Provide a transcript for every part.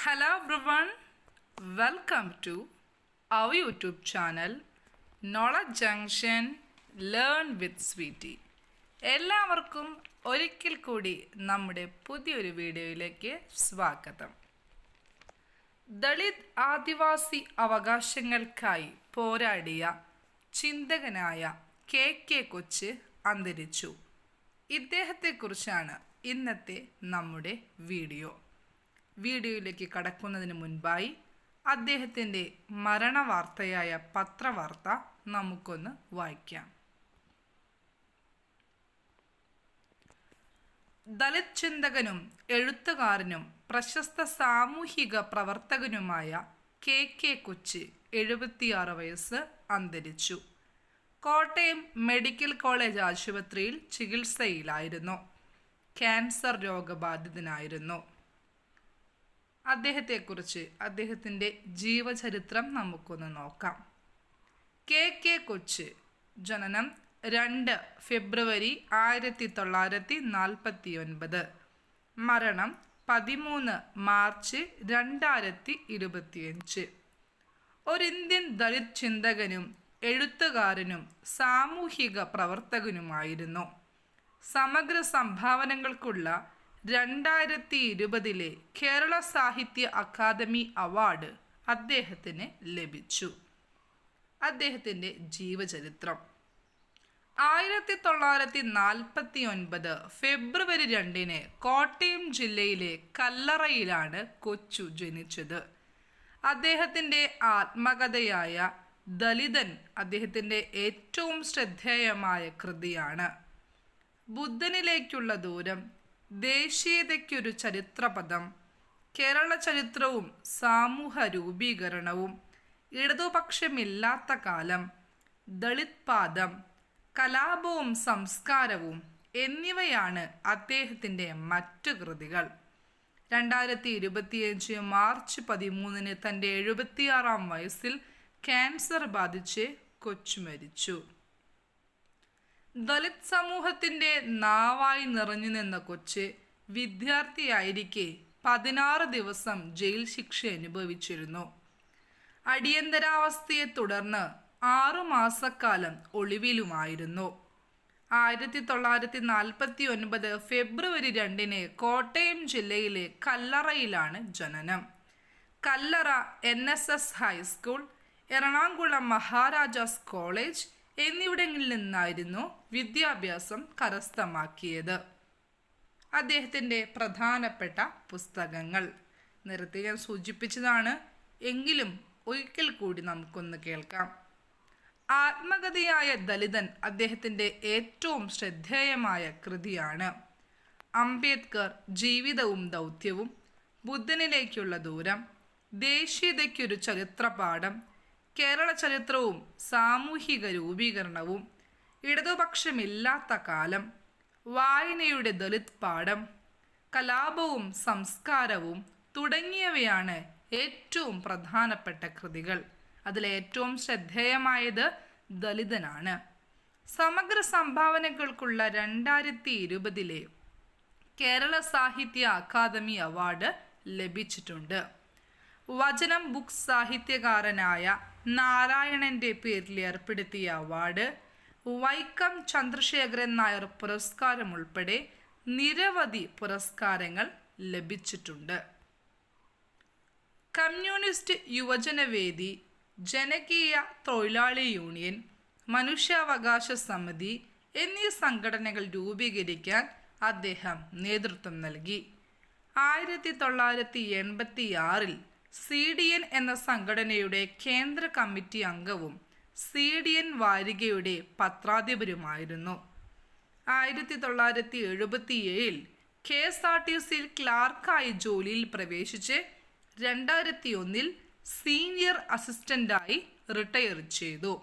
Hello everyone, welcome to our YouTube channel Knowledge Junction Learn with Sweetie. എല്ലാവർക്കും ഒരിക്കൽ കൂടി നമ്മുടെ പുതിയൊരു വീഡിയോയിലേക്ക് സ്വാഗതം. ദളിത് ആദിവാസി അവകാശങ്ങൾക്കായി പോരാടിയ ചിന്തകനായ കെ കൊച്ച് അന്തരിച്ചു. ഇദ്ദേഹത്തെക്കുറിച്ചാണ് ഇന്നത്തെ നമ്മുടെ വീഡിയോയിലേക്ക് കടക്കുന്നതിന് മുൻപായി അദ്ദേഹത്തിൻ്റെ മരണവാർത്തയായ പത്രവാർത്ത നമുക്കൊന്ന് വായിക്കാം. ദളിത് ചിന്തകനും എഴുത്തുകാരനും പ്രശസ്ത സാമൂഹിക പ്രവർത്തകനുമായ കെ കൊച്ച് 76 വയസ്സ് അന്തരിച്ചു. കോട്ടയം മെഡിക്കൽ കോളേജ് ആശുപത്രിയിൽ ചികിത്സയിലായിരുന്നു. ക്യാൻസർ രോഗബാധിതനായിരുന്നു. അദ്ദേഹത്തെക്കുറിച്ച് അദ്ദേഹത്തിൻ്റെ ജീവചരിത്രം നമുക്കൊന്ന് നോക്കാം. കെ കൊച്ച് ജനനം 2 ഫെബ്രുവരി 1949, മരണം 13 മാർച്ച് 2025. ഒരു ഇന്ത്യൻ ദളിത് ചിന്തകനും എഴുത്തുകാരനും സാമൂഹിക പ്രവർത്തകനുമായിരുന്നു. സമഗ്ര സംഭാവനകൾക്കുള്ള 2020 കേരള സാഹിത്യ അക്കാദമി അവാർഡ് അദ്ദേഹത്തിന് ലഭിച്ചു. അദ്ദേഹത്തിൻ്റെ ജീവചരിത്രം: 1949 ഫെബ്രുവരി 2 കോട്ടയം ജില്ലയിലെ കല്ലറയിലാണ് കൊച്ചു ജനിച്ചത്. അദ്ദേഹത്തിൻ്റെ ആത്മകഥയായ ദളിതൻ അദ്ദേഹത്തിൻ്റെ ഏറ്റവും ശ്രദ്ധേയമായ കൃതിയാണ്. ബുദ്ധനിലേക്കുള്ള ദൂരം, ദേശീയതയ്ക്കൊരു ചരിത്രപഥം, കേരള ചരിത്രവും സമൂഹ രൂപീകരണവും, ഇടതുപക്ഷമില്ലാത്ത കാലം, ദളിത് പാദം, കലാപവും സംസ്കാരവും എന്നിവയാണ് അദ്ദേഹത്തിൻ്റെ മറ്റു കൃതികൾ. 2025 മാർച്ച് 13 തൻ്റെ 76 വയസ്സിൽ ക്യാൻസർ ബാധിച്ച് കൊച്ചു മരിച്ചു. ദളിത് സമൂഹത്തിൻ്റെ നാവായി നിറഞ്ഞു നിന്ന കൊച്ച് വിദ്യാർത്ഥിയായിരിക്കെ 16 ദിവസം ജയിൽ ശിക്ഷ അനുഭവിച്ചിരുന്നു. അടിയന്തരാവസ്ഥയെ തുടർന്ന് 6 മാസക്കാലം ഒളിവിലുമായിരുന്നു. 1949 ഫെബ്രുവരി 2 കോട്ടയം ജില്ലയിലെ കല്ലറയിലാണ് ജനനം. Kallara NSS high school, Ernakulam Maharaja's college എന്നിവിടങ്ങളിൽ നിന്നായിരുന്നു വിദ്യാഭ്യാസം കരസ്ഥമാക്കിയത്. അദ്ദേഹത്തിൻ്റെ പ്രധാനപ്പെട്ട പുസ്തകങ്ങൾ നേരത്തെ ഞാൻ സൂചിപ്പിച്ചതാണ്, എങ്കിലും ഒരിക്കൽ കൂടി നമുക്കൊന്ന് കേൾക്കാം. ആത്മകഥയായ ദളിതൻ അദ്ദേഹത്തിൻ്റെ ഏറ്റവും ശ്രദ്ധേയമായ കൃതിയാണ്. അംബേദ്കർ ജീവിതവും ദൗത്യവും, ബുദ്ധനിലേക്കുള്ള ദൂരം, ദേശീയതയ്ക്കൊരു ചരിത്രപാഠം, കേരള ചരിത്രവും സാമൂഹിക രൂപീകരണവും, ഇടതുപക്ഷമില്ലാത്ത കാലം, വായനയുടെ ദളിത് പാഠം, കലാപവും സംസ്കാരവും തുടങ്ങിയവയാണ് ഏറ്റവും പ്രധാനപ്പെട്ട കൃതികൾ. അതിലേറ്റവും ശ്രദ്ധേയമായത് ദളിതനാണ്. സമഗ്ര സംഭാവനകൾക്കുള്ള 2020 കേരള സാഹിത്യ അക്കാദമി അവാർഡ് ലഭിച്ചിട്ടുണ്ട്. വചനം ബുക്സ് സാഹിത്യകാരനായ നാരായണൻ്റെ പേരിൽ ഏർപ്പെടുത്തിയ അവാർഡ്, വൈക്കം ചന്ദ്രശേഖരൻ നായർ പുരസ്കാരം ഉൾപ്പെടെ നിരവധി പുരസ്കാരങ്ങൾ ലഭിച്ചിട്ടുണ്ട്. കമ്മ്യൂണിസ്റ്റ് യുവജനവേദി, ജനകീയ തൊഴിലാളി യൂണിയൻ, മനുഷ്യാവകാശ സമിതി എന്നീ സംഘടനകൾ രൂപീകരിക്കാൻ അദ്ദേഹം നേതൃത്വം നൽകി. 1986 CDN എന്ന സംഘടനയുടെ കേന്ദ്ര കമ്മിറ്റി അംഗവും CDN വാരികയുടെ പത്രാധിപരുമായിരുന്നു. 1977 KSRTC ക്ലാർക്കായി ജോലിയിൽ പ്രവേശിച്ച് 2001 സീനിയർ അസിസ്റ്റൻ്റായി റിട്ടയർ ചെയ്തു.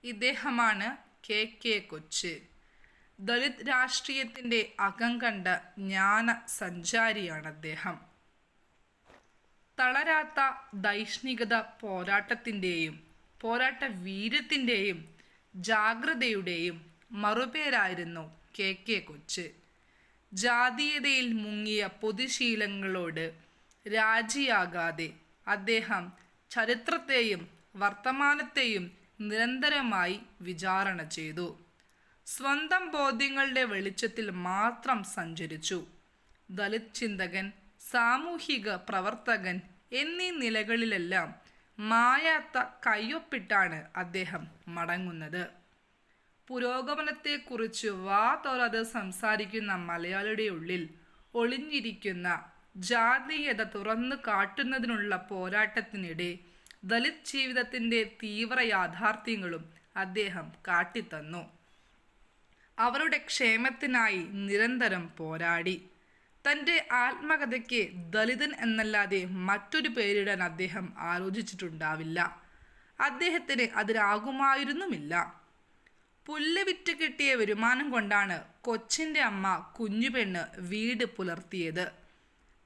ഇദ്ദേഹമാണ് കെ കൊച്ച്. ദളിത് രാഷ്ട്രീയത്തിൻ്റെ അകം കണ്ട ജ്ഞാന സഞ്ചാരിയാണ് അദ്ദേഹം. തളരാത്ത ദൈഷ്ണികത പോരാട്ട വീര്യത്തിൻ്റെയും ജാഗ്രതയുടെയും മറുപേരായിരുന്നു കെ കൊച്ച്. ജാതീയതയിൽ മുങ്ങിയ പൊതുശീലങ്ങളോട് രാജിയാകാതെ അദ്ദേഹം ചരിത്രത്തെയും വർത്തമാനത്തെയും നിരന്തരമായി വിചാരണ ചെയ്തു. സ്വന്തം ബോധ്യങ്ങളുടെ വെളിച്ചത്തിൽ മാത്രം സഞ്ചരിച്ചു. ദലിത് ചിന്തകൻ, സാമൂഹിക പ്രവർത്തകൻ എന്നീ നിലകളിലെല്ലാം മായാത്ത കയ്യൊപ്പിട്ടാണ് അദ്ദേഹം മടങ്ങുന്നത്. പുരോഗമനത്തെക്കുറിച്ച് വാ തോരാതെ സംസാരിക്കുന്ന മലയാളിയുടെ ഉള്ളിൽ ഒളിഞ്ഞിരിക്കുന്ന ജാതീയത തുറന്നു കാട്ടുന്നതിനുള്ള പോരാട്ടത്തിനിടെ ദലിത് ജീവിതത്തിൻ്റെ തീവ്ര യാഥാർത്ഥ്യങ്ങളും അദ്ദേഹം കാട്ടിത്തന്നു. അവരുടെ ക്ഷേമത്തിനായി നിരന്തരം പോരാടി. തൻ്റെ ആത്മകഥയ്ക്ക് ദലിതൻ എന്നല്ലാതെ മറ്റൊരു പേരിടാൻ അദ്ദേഹം ആലോചിച്ചിട്ടുണ്ടാവില്ല. അദ്ദേഹത്തിന് അതിനാകുമായിരുന്നുമില്ല. പുല്ല് വിറ്റ് കിട്ടിയ വരുമാനം കൊണ്ടാണ് കൊച്ചിൻ്റെ അമ്മ കുഞ്ഞുപെണ്ണ് വീട് പുലർത്തിയത്.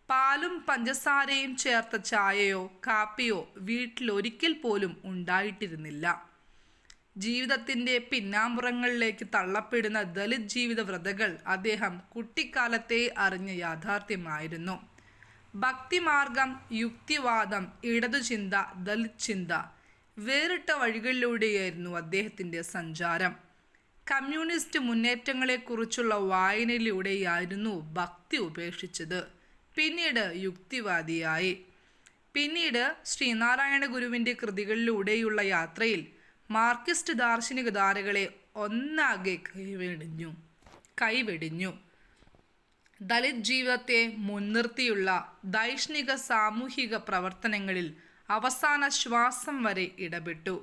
പാലും പഞ്ചസാരയും ചേർത്ത ചായയോ കാപ്പിയോ വീട്ടിലൊരിക്കൽ പോലും ഉണ്ടായിട്ടിരുന്നില്ല. ജീവിതത്തിൻ്റെ പിന്നാമ്പുറങ്ങളിലേക്ക് തള്ളപ്പെടുന്ന ദലിത് ജീവിത വ്രതകൾ അദ്ദേഹം കുട്ടിക്കാലത്തെ അറിഞ്ഞ യാഥാർത്ഥ്യമായിരുന്നു. ഭക്തിമാർഗം, യുക്തിവാദം, ഇടതുചിന്ത, ദലിത് ചിന്ത വേറിട്ട വഴികളിലൂടെയായിരുന്നു അദ്ദേഹത്തിൻ്റെ സഞ്ചാരം. കമ്മ്യൂണിസ്റ്റ് മുന്നേറ്റങ്ങളെക്കുറിച്ചുള്ള വായനയിലൂടെയായിരുന്നു ഭക്തി ഉപേക്ഷിച്ചത്. പിന്നീട് യുക്തിവാദിയായി. പിന്നീട് ശ്രീനാരായണ ഗുരുവിൻ്റെ കൃതികളിലൂടെയുള്ള യാത്രയിൽ മാർക്സിസ്റ്റ് ദാർശനിക ധാരകളെ ഒന്നാകെ കൈവെടിഞ്ഞു. ദലിത് ജീവിതത്തെ മുൻനിർത്തിയുള്ള ദൈഷ്ണിക സാമൂഹിക പ്രവർത്തനങ്ങളിൽ അവസാന ശ്വാസം വരെ ഇടപെട്ടു.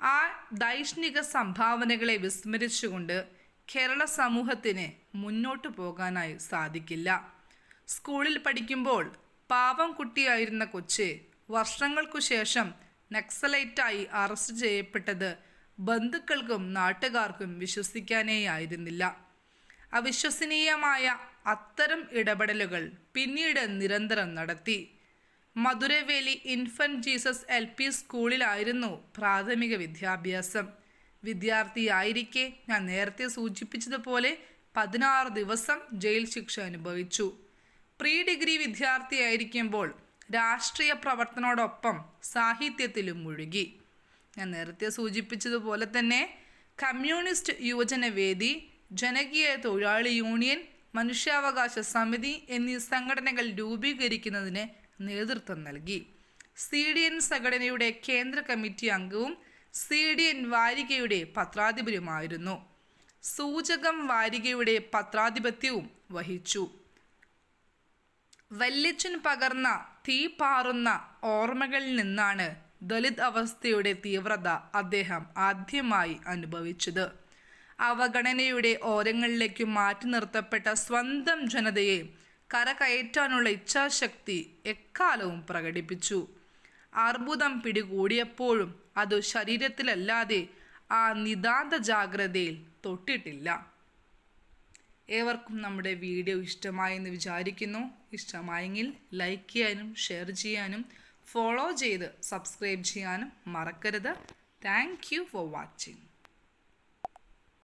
ആ ദൈഷ്ണിക സംഭാവനകളെ വിസ്മരിച്ചുകൊണ്ട് കേരള സമൂഹത്തിന് മുന്നോട്ടു പോകാനായി സാധിക്കില്ല. സ്കൂളിൽ പഠിക്കുമ്പോൾ പാവം കുട്ടിയായിരുന്ന കൊച്ച് വർഷങ്ങൾക്കു ശേഷം നക്സലൈറ്റായി അറസ്റ്റ് ചെയ്യപ്പെട്ടത് ബന്ധുക്കൾക്കും നാട്ടുകാർക്കും വിശ്വസിക്കാനേയായിരുന്നില്ല. അവിശ്വസനീയമായ അത്തരം ഇടപെടലുകൾ പിന്നീട് നിരന്തരം നടത്തി. മധുരവേലി ഇൻഫന്റ് ജീസസ് LP സ്കൂളിലായിരുന്നു പ്രാഥമിക വിദ്യാഭ്യാസം. വിദ്യാർത്ഥിയായിരിക്കെ ഞാൻ നേരത്തെ സൂചിപ്പിച്ചതുപോലെ 16 ദിവസം ജയിൽ ശിക്ഷ അനുഭവിച്ചു. പ്രീ ഡിഗ്രി വിദ്യാർത്ഥിയായിരിക്കുമ്പോൾ രാഷ്ട്രീയ പ്രവർത്തനോടൊപ്പം സാഹിത്യത്തിലും മുഴുകി. ഞാൻ നേരത്തെ സൂചിപ്പിച്ചതുപോലെ തന്നെ കമ്മ്യൂണിസ്റ്റ് യുവജനവേദി, ജനകീയ തൊഴിലാളി യൂണിയൻ, മനുഷ്യാവകാശ സമിതി എന്നീ സംഘടനകൾ രൂപീകരിക്കുന്നതിന് നേതൃത്വം നൽകി. CDN സംഘടനയുടെ കേന്ദ്ര കമ്മിറ്റി അംഗവും CDN വാരികയുടെ പത്രാധിപരുമായിരുന്നു. സൂചകം വാരികയുടെ പത്രാധിപത്യവും വഹിച്ചു. വല്യച്ഛൻ പകർന്ന തീ പാറുന്ന ഓർമ്മകളിൽ നിന്നാണ് ദലിത് അവസ്ഥയുടെ തീവ്രത അദ്ദേഹം ആദ്യമായി അനുഭവിച്ചത്. അവഗണനയുടെ ഓരങ്ങളിലേക്ക് മാറ്റി നിർത്തപ്പെട്ട സ്വന്തം ജനതയെ കരകയറ്റാനുള്ള ഇച്ഛാശക്തി എക്കാലവും പ്രകടിപ്പിച്ചു. അർബുദം പിടികൂടിയപ്പോഴും അത് ശരീരത്തിലല്ലാതെ ആ നിതാന്ത ജാഗ്രതയിൽ തൊട്ടിട്ടില്ല. ഏവർക്കും നമ്മുടെ വീഡിയോ ഇഷ്ടമായെന്ന് വിചാരിക്കുന്നു. ഇഷ്ടമായെങ്കിൽ ലൈക്ക് ചെയ്യാനും ഷെയർ ചെയ്യാനും ഫോളോ ചെയ്ത് സബ്സ്ക്രൈബ് ചെയ്യാനും മറക്കരുത്. Thank you for watching.